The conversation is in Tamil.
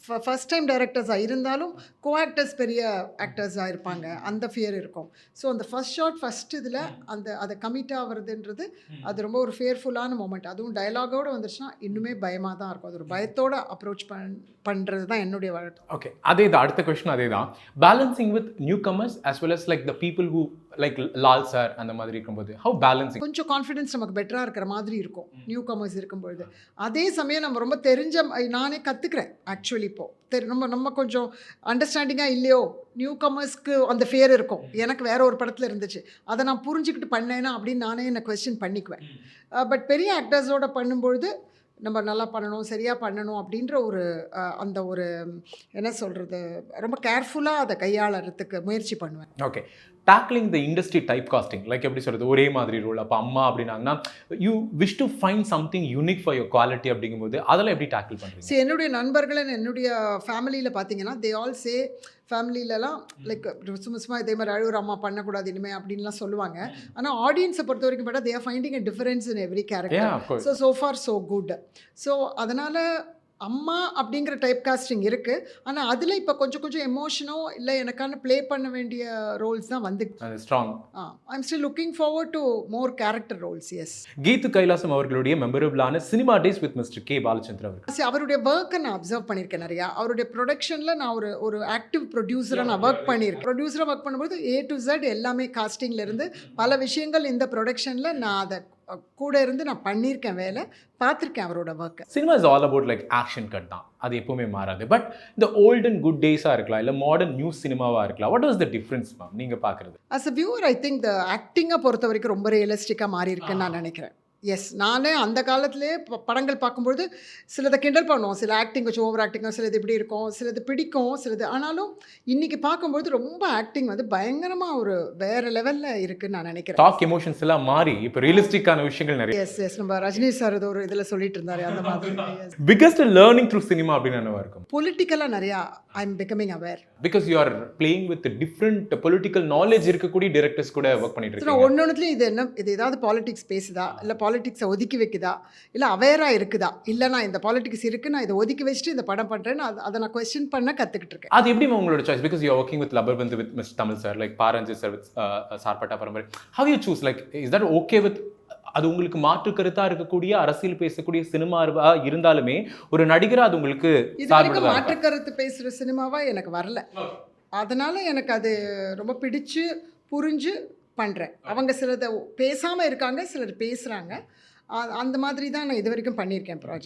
ஃபர்ஸ்ட் டைம் டைரக்டர்ஸாக இருந்தாலும் கோ ஆக்டர்ஸ் பெரிய ஆக்டர்ஸாக இருப்பாங்க, அந்த ஃபியர் இருக்கும். ஸோ அந்த ஃபர்ஸ்ட் ஷாட் ஃபர்ஸ்ட் இதில் அதை கமிட் ஆகிறதுன்றது அது ரொம்ப ஒரு ஃபியர்ஃபுல்லான மூமெண்ட். அதுவும் டயலாகோடு வந்துருச்சுன்னா இன்னுமே பயமாக தான் இருக்கும். அது ஒரு பயத்தோட அப்ரோச் பண்ணுறது தான் என்னுடைய வழக்கம். ஓகே, அதே தான் அடுத்த கொஸ்டின். அதே தான் balancing with new commerce as well as like the people who like Lal sir அந்த மாதிரி இருக்கும்போது ஹவு பேலன்சிங்? கொஞ்சம் கான்ஃபிடன்ஸ் நமக்கு பெட்டராக இருக்கிற மாதிரி இருக்கும் நியூ கமர்ஸ் இருக்கும்பொழுது. அதே சமயம் நம்ம ரொம்ப தெரிஞ்ச நானே கற்றுக்கிறேன் ஆக்சுவலி. இப்போது நம்ம கொஞ்சம் அண்டர்ஸ்டாண்டிங்காக இல்லையோ, நியூ கமர்ஸ்க்கு அந்த ஃபியர் இருக்கும். எனக்கு வேற ஒரு படத்தில் இருந்துச்சு, அதை நான் புரிஞ்சுக்கிட்டு பண்ணேன்னா அப்படின்னு நானே என்னை கொஸ்டின் பண்ணிக்குவேன். பட் பெரிய ஆக்டர்ஸோட பண்ணும்பொழுது நம்ம நல்லா பண்ணணும், சரியாக பண்ணணும் அப்படின்ற ஒரு அந்த ஒரு என்ன சொல்கிறது, ரொம்ப கேர்ஃபுல்லாக அதை கையாளறதுக்கு முயற்சி பண்ணுவேன். Okay, tackling the industry type casting, like எப்படி சொல்கிறது, ஒரே மாதிரி ரோல். அப்போ அம்மா அப்படின்னாங்கன்னா you wish to find something unique for your quality அப்படிங்கும்போது அதெல்லாம் எப்படி டேக்கிள் பண்ணுறீங்க? சரி, என்னுடைய நண்பர்கள் என்னுடைய ஃபேமிலியில் பார்த்தீங்கன்னா தே ஆல் சே, ஃபேமிலியிலலாம் லைக் சும்மா இதே மாதிரி அழுகுற அம்மா பண்ணக்கூடாது இனிமேல் அப்படின்லாம் சொல்லுவாங்க. ஆனால் ஆடியன்ஸை பொறுத்த வரைக்கும் பார்த்தா they are finding a difference in every character. So for so good. So அதனால் அம்மா அப்படிங்கிற டைப் காஸ்டிங் இருக்குது. ஆனால் அதில் இப்போ கொஞ்சம் கொஞ்சம் எமோஷனோ இல்லை எனக்கான ப்ளே பண்ண வேண்டிய ரோல்ஸ் தான் வந்து strong. I am still looking forward to more character roles. S. Geethu Kailasam அவர்களுடைய மெமரபிளான cinema days with mister K Balachandran அவர்கள். அவருடைய ஒர்க்கை நான் அப்சர்வ் பண்ணியிருக்கேன் நிறையா. அவருடைய ப்ரொடக்ஷனில் நான் ஒரு ஆக்டிவ் ப்ரொடியூசராக நான் ஒர்க் பண்ணியிருக்கேன். ப்ரொடியூசராக ஒர்க் பண்ணும்போது A to Z எல்லாமே காஸ்டிங்லேருந்து பல விஷயங்கள் இந்த ப்ரொடக்ஷனில் நான் அதை கூட இருந்து நான் பண்ணியிருக்கேன், வேலை பார்த்துருக்கேன் அவரோட ஒர்க்கை. Cinema is all about like action cut தான், அது எப்பவுமே மாறாது. பட் இந்த ஓல்ட் அண்ட் குட் டேஸாக இருக்கலாம், இல்லை மாடர்ன் நியூ சினிமாவாக இருக்கலாம், what was the difference ma'am நீங்கள் பார்க்குறது? As a viewer I think the ஆக்டிங்கை பொறுத்த வரைக்கும் ரொம்ப ரியலிஸ்டிக்காக மாறி இருக்குன்னு நான் நினைக்கிறேன். எஸ், நானே அந்த காலத்திலே படங்கள் பார்க்கும்பொழுது சிலதை கிண்டல் பண்ணுவோம், சில ஆக்டிங் கொஞ்சம் ஓவர் ஆக்டிங்காக, சிலது இப்படி இருக்கும், சிலது பிடிக்கும், சிலது. ஆனாலும் இன்றைக்கி பார்க்கும்போது ரொம்ப ஆக்டிங் வந்து பயங்கரமாக ஒரு வேறு லெவலில் இருக்குதுன்னு நான் நினைக்கிறேன். டாக் எமோஷன்ஸ் எல்லாம் மாறி இப்போ ரியலிஸ்டிக்கான விஷயங்கள் நிறைய. எஸ், நம்ம ரஜினி சார் இது ஒரு இதில் சொல்லிட்டு இருந்தாரு அந்த மாதிரி. பிகெஸ்ட் லேர்னிங் த்ரூ சினிமா அப்படின்னு என்னவா இருக்கும்? பொலிட்டிக்கலாக நிறையா I am becoming aware. Because you are playing with different political knowledge இருக்கக்கூடிய டைரக்டர்ஸ் கூட ஒர்க் பண்ணிட்டு இருக்கீங்க. ஒன்னொன்னுலேயும் இது ஏதாவது பாலிடிக்ஸ் பேசுதா, இல்லை பாலிடிக்ஸை ஒதுக்கி வைக்குதா, இல்லை அவேராக இருக்குதா, இல்லை நான் இந்த பாலிடிக்ஸ் இருக்குது நான் இதை ஒதுக்கி வச்சுட்டு இந்த படம் பண்ணுறேன்னு அதை நான் கொஸ்டின் பண்ண கற்றுக்கிட்டு இருக்கேன். அது எப்படி உங்களோட choice? Because you are working with லபர் வந்து with mister Tamil sir, like Paranji sir with Sarpatta Parambarai. How you choose, like is that okay with அது உங்களுக்கு மாற்று கருத்தா இருக்கக்கூடிய அரசியல் பேசக்கூடிய சினிமாவா இருந்தாலுமே ஒரு நடிகரா அது உங்களுக்கு மாற்று கருத்து பேசுகிற சினிமாவா எனக்கு வரல. அதனால எனக்கு அது ரொம்ப பிடிச்சு புரிஞ்சு பண்ணுறேன். அவங்க சிலதை பேசாமல் இருக்காங்க, சிலர் பேசுகிறாங்க. அந்த மாதிரி தான் நான் இது வரைக்கும் பண்ணியிருக்கேன் ப்ராஜெக்ட்.